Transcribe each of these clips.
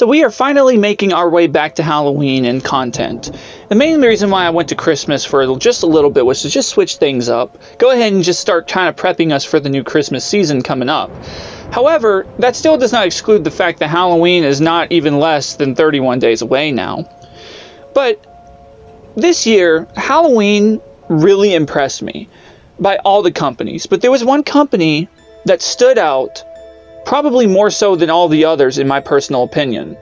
So we are finally making our way back to Halloween and content. The main reason why I went to Christmas for just a little bit was to just switch things up. Go ahead and just start kind of prepping us for the new Christmas season coming up. However, that still does not exclude the fact that Halloween is not even less than 31 days away now. But this year, Halloween really impressed me by all the companies. But there was one company that stood out probably more so than all the others in my personal opinion,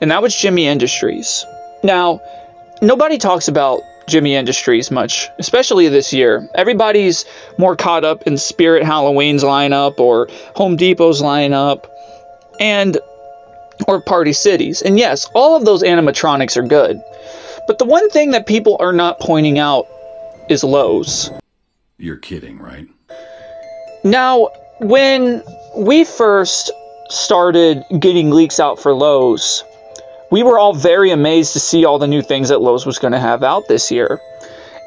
and that was Gemmy Industries. Now, nobody talks about Gemmy Industries much, especially this year. Everybody's more caught up in Spirit Halloween's lineup or Home Depot's lineup or Party City's. And yes, all of those animatronics are good. But the one thing that people are not pointing out is Lowe's. You're kidding, right? Now, when we first started getting leaks out for Lowe's, we were all very amazed to see all the new things that Lowe's was going to have out this year.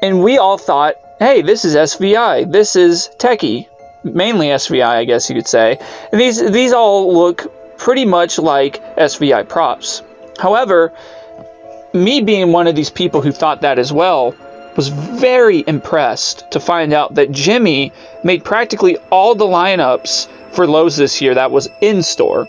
And we all thought, hey, this is SVI, this is techie, mainly SVI, I guess you could say. And these all look pretty much like SVI props. However, me being one of these people who thought that as well, was very impressed to find out that Gemmy made practically all the lineups for Lowe's this year that was in-store.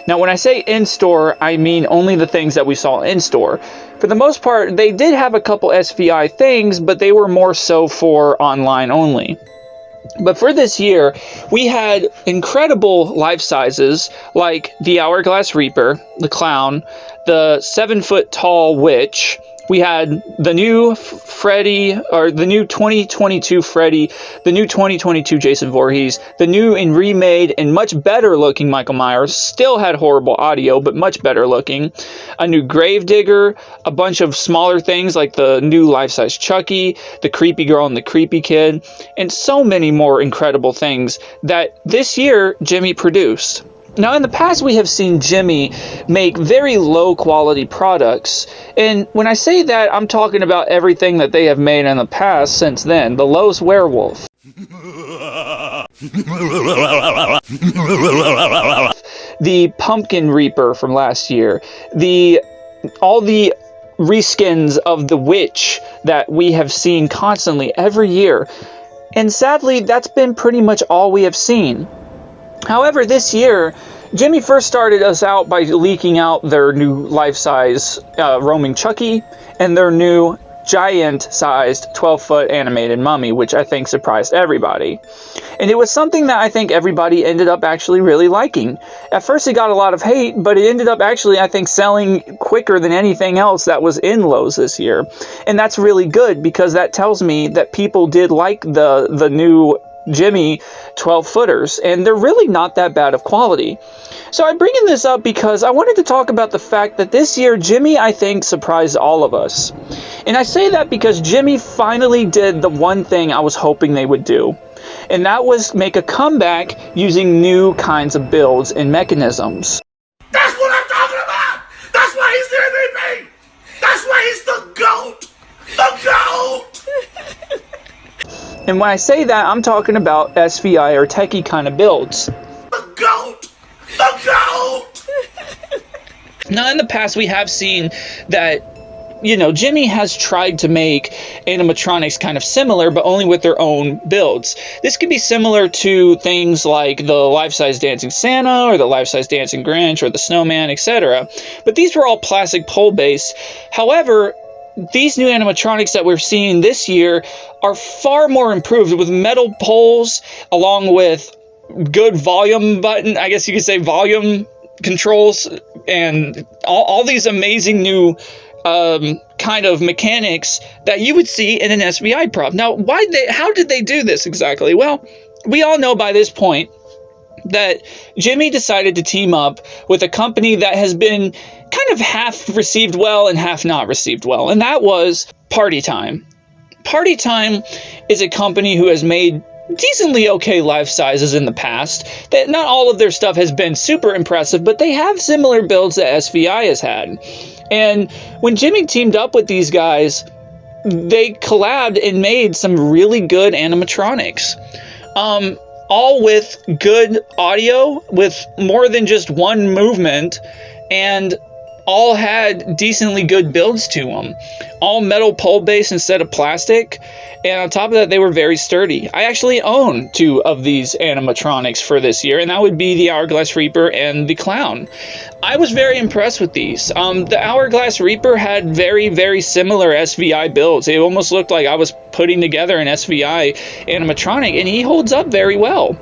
Now, when I say in-store, I mean only the things that we saw in-store. For the most part, they did have a couple SVI things, but they were more so for online only. But for this year, we had incredible life sizes like the Hourglass Reaper, the Clown, the 7-foot-tall Witch. We had the new Freddy, or the new 2022 Freddy, the new 2022 Jason Voorhees, the new and remade and much better looking Michael Myers, still had horrible audio, but much better looking, a new Gravedigger, a bunch of smaller things like the new life-size Chucky, the Creepy Girl and the Creepy Kid, and so many more incredible things that this year Gemmy produced. Now, in the past, we have seen Gemmy make very low-quality products, and when I say that, I'm talking about everything that they have made in the past since then. The Lowe's Werewolf, the Pumpkin Reaper from last year, all the reskins of the Witch that we have seen constantly every year, and sadly, that's been pretty much all we have seen. However, this year, Gemmy first started us out by leaking out their new life-size roaming Chucky and their new giant-sized 12-foot animated mummy, which I think surprised everybody. And it was something that I think everybody ended up actually really liking. At first, it got a lot of hate, but it ended up actually, I think, selling quicker than anything else that was in Lowe's this year. And that's really good because that tells me that people did like the new Gemmy 12-footers, and they're really not that bad of quality. So I'm bringing this up because I wanted to talk about the fact that this year Gemmy, I think, surprised all of us. And I say that because Gemmy finally did the one thing I was hoping they would do, and that was make a comeback using new kinds of builds and mechanisms. That's what I'm talking about! That's why he's the MVP! That's why he's the GOAT! The GOAT! And when I say that, I'm talking about SVI or techie kind of builds. The GOAT! The GOAT! Now, in the past, we have seen that, Gemmy has tried to make animatronics kind of similar, but only with their own builds. This could be similar to things like the life-size Dancing Santa, or the life-size Dancing Grinch, or the Snowman, etc. But these were all plastic pole-based. However, these new animatronics that we're seeing this year are far more improved with metal poles along with good volume button, I guess you could say volume controls, and all these amazing new kind of mechanics that you would see in an SVI prop. Now, how did they do this exactly? Well, we all know by this point that Gemmy decided to team up with a company that has been kind of half received well and half not received well, and that was Party Time. Party Time is a company who has made decently okay life sizes in the past. That not all of their stuff has been super impressive, but they have similar builds that SVI has had. And when Gemmy teamed up with these guys, they collabed and made some really good animatronics. All with good audio, with more than just one movement, and all had decently good builds to them. All metal pole base instead of plastic. And on top of that, they were very sturdy. I actually own 2 of these animatronics for this year, and that would be the Hourglass Reaper and the Clown. I was very impressed with these. The Hourglass Reaper had very, very similar SVI builds. It almost looked like I was putting together an SVI animatronic, and he holds up very well.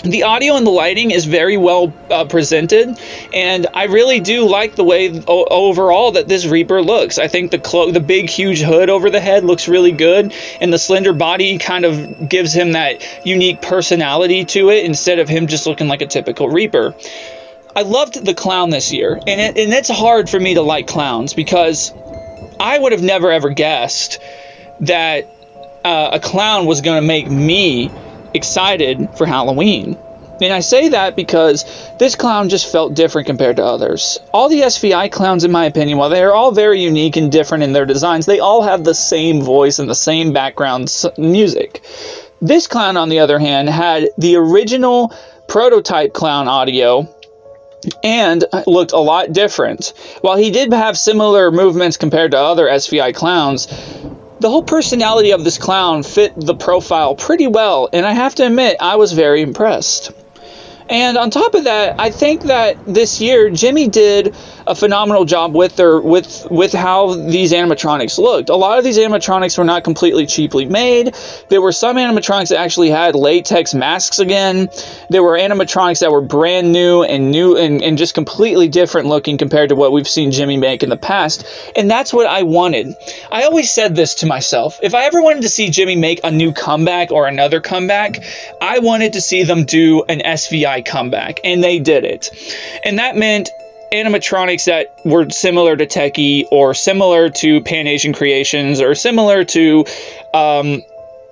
The audio and the lighting is very well presented, and I really do like the way overall that this Reaper looks. I think the big huge hood over the head looks really good, and the slender body kind of gives him that unique personality to it instead of him just looking like a typical Reaper. I loved the Clown this year, and it's hard for me to like clowns because I would have never ever guessed that a clown was going to make me excited for Halloween. And I say that because this clown just felt different compared to others. All the SVI clowns, in my opinion, while they are all very unique and different in their designs, they all have the same voice and the same background music. This clown, on the other hand, had the original prototype clown audio and looked a lot different. While he did have similar movements compared to other SVI clowns, the whole personality of this clown fit the profile pretty well, and I have to admit, I was very impressed. And on top of that, I think that this year, Gemmy did a phenomenal job with how these animatronics looked. A lot of these animatronics were not completely cheaply made. There were some animatronics that actually had latex masks again. There were animatronics that were brand new and just completely different looking compared to what we've seen Gemmy make in the past. And that's what I wanted. I always said this to myself. If I ever wanted to see Gemmy make a new comeback or another comeback, I wanted to see them do an SVI comeback, and they did it. And that meant animatronics that were similar to Techie or similar to Pan Asian Creations or similar to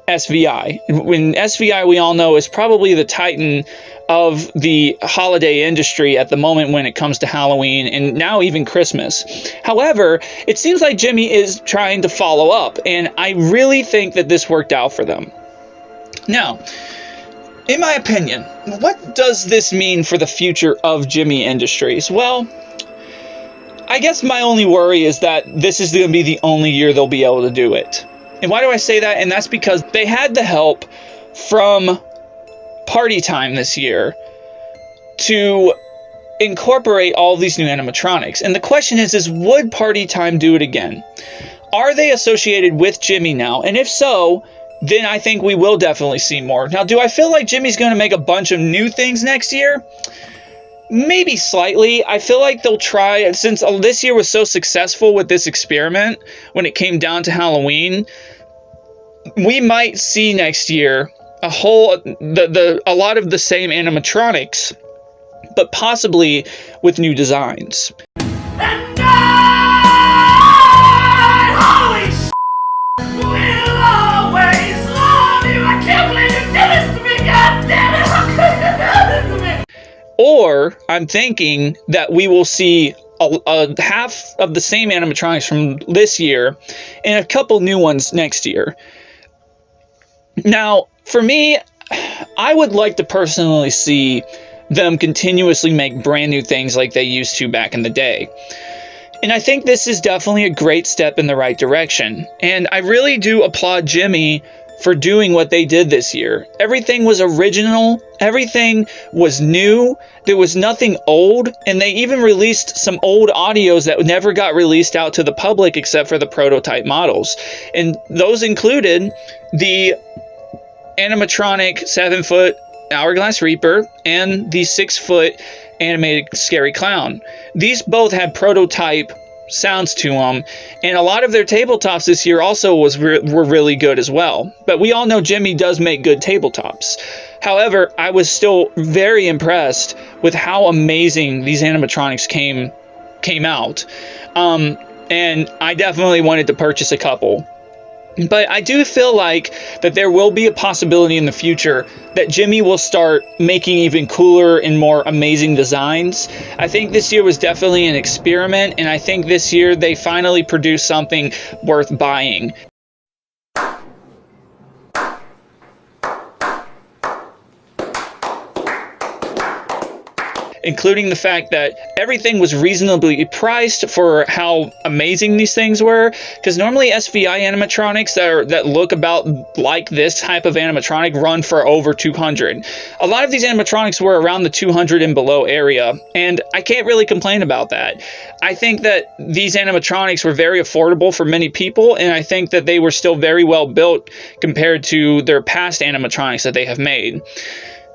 SVI. When SVI, we all know, is probably the titan of the holiday industry at the moment when it comes to Halloween and now even Christmas. However, it seems like Gemmy is trying to follow up, and I really think that this worked out for them. Now, in my opinion, what does this mean for the future of Gemmy Industries? Well, I guess my only worry is that this is going to be the only year they'll be able to do it. And why do I say that? And that's because they had the help from Party Time this year to incorporate all these new animatronics. And the question is would Party Time do it again? Are they associated with Gemmy now? And if so, then I think we will definitely see more. Now, do I feel like Gemmy's going to make a bunch of new things next year? Maybe slightly. I feel like they'll try, since this year was so successful with this experiment when it came down to Halloween, we might see next year a lot of the same animatronics, but possibly with new designs. And I, holy s***, will always love you. I can't believe you did this to me, God damn it. How could you do this to me? Or I'm thinking that we will see a half of the same animatronics from this year and a couple new ones next year. Now, for me, I would like to personally see them continuously make brand new things like they used to back in the day. And I think this is definitely a great step in the right direction. And I really do applaud Gemmy for doing what they did this year. Everything was original. Everything was new. There was nothing old. And they even released some old audios that never got released out to the public except for the prototype models. And those included the animatronic 7-foot Hourglass Reaper and the 6-foot animated Scary Clown. These both had prototype sounds to them, and a lot of their tabletops this year also were really good as well. But we all know Gemmy does make good tabletops. However, I was still very impressed with how amazing these animatronics came out, and I definitely wanted to purchase a couple. But I do feel like that there will be a possibility in the future that Gemmy will start making even cooler and more amazing designs. I think this year was definitely an experiment, and I think this year they finally produced something worth buying. including the fact that everything was reasonably priced for how amazing these things were. Because normally SVI animatronics that look about like this type of animatronic run for over 200. A lot of these animatronics were around the 200 and below area, and I can't really complain about that. I think that these animatronics were very affordable for many people, and I think that they were still very well built compared to their past animatronics that they have made.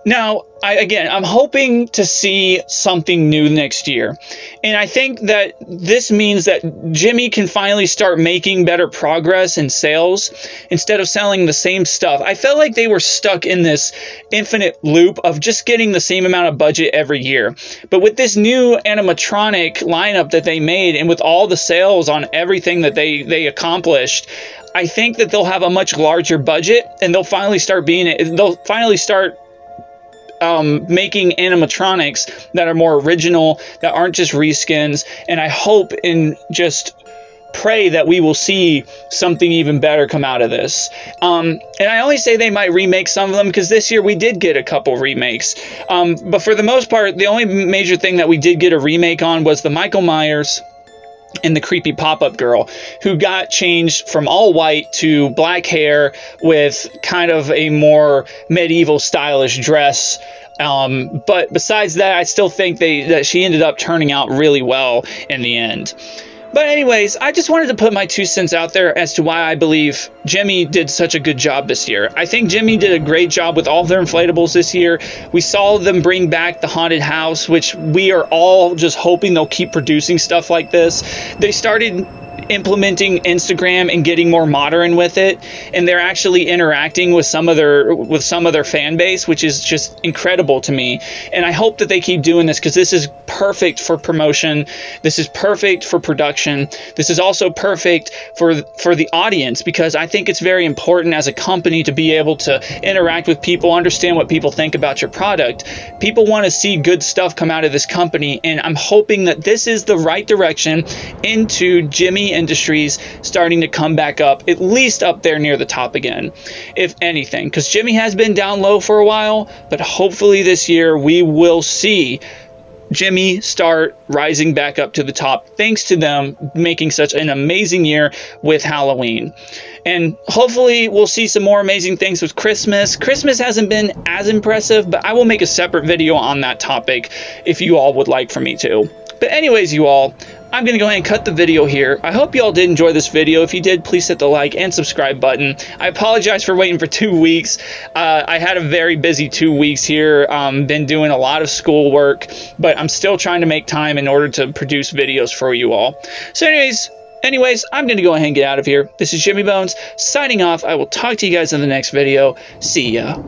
Now, I'm hoping to see something new next year. And I think that this means that Gemmy can finally start making better progress in sales instead of selling the same stuff. I felt like they were stuck in this infinite loop of just getting the same amount of budget every year. But with this new animatronic lineup that they made, and with all the sales on everything that they accomplished, I think that they'll have a much larger budget, and they'll finally start making animatronics that are more original, that aren't just reskins. And I hope and just pray that we will see something even better come out of this. And I only say they might remake some of them because this year we did get a couple remakes. But for the most part, the only major thing that we did get a remake on was the Michael Myers and the creepy pop-up girl, who got changed from all white to black hair with kind of a more medieval stylish dress. But besides that, I still think that she ended up turning out really well in the end. But anyways, I just wanted to put my 2 cents out there as to why I believe Gemmy did such a good job this year. I think Gemmy did a great job with all of their inflatables this year. We saw them bring back the haunted house, which we are all just hoping they'll keep producing stuff like this. They started implementing Instagram and getting more modern with it, and they're actually interacting with some of their fan base, which is just incredible to me. And I hope that they keep doing this, because this is perfect for promotion, this is perfect for production, this is also perfect for the audience, because I think it's very important as a company to be able to interact with people, understand what people think about your product. People want to see good stuff come out of this company, and I'm hoping that this is the right direction into Gemmy Industries starting to come back up, at least up there near the top again, if anything, because Gemmy has been down low for a while. But hopefully this year we will see Gemmy start rising back up to the top, thanks to them making such an amazing year with Halloween. And hopefully we'll see some more amazing things with Christmas. Christmas hasn't been as impressive, but I will make a separate video on that topic if you all would like for me to. But anyways, you all, I'm going to go ahead and cut the video here. I hope you all did enjoy this video. If you did, please hit the like and subscribe button. I apologize for waiting for 2 weeks. I had a very busy 2 weeks here. Been doing a lot of schoolwork, but I'm still trying to make time in order to produce videos for you all. So anyways, I'm going to go ahead and get out of here. This is Jimmy Bones signing off. I will talk to you guys in the next video. See ya.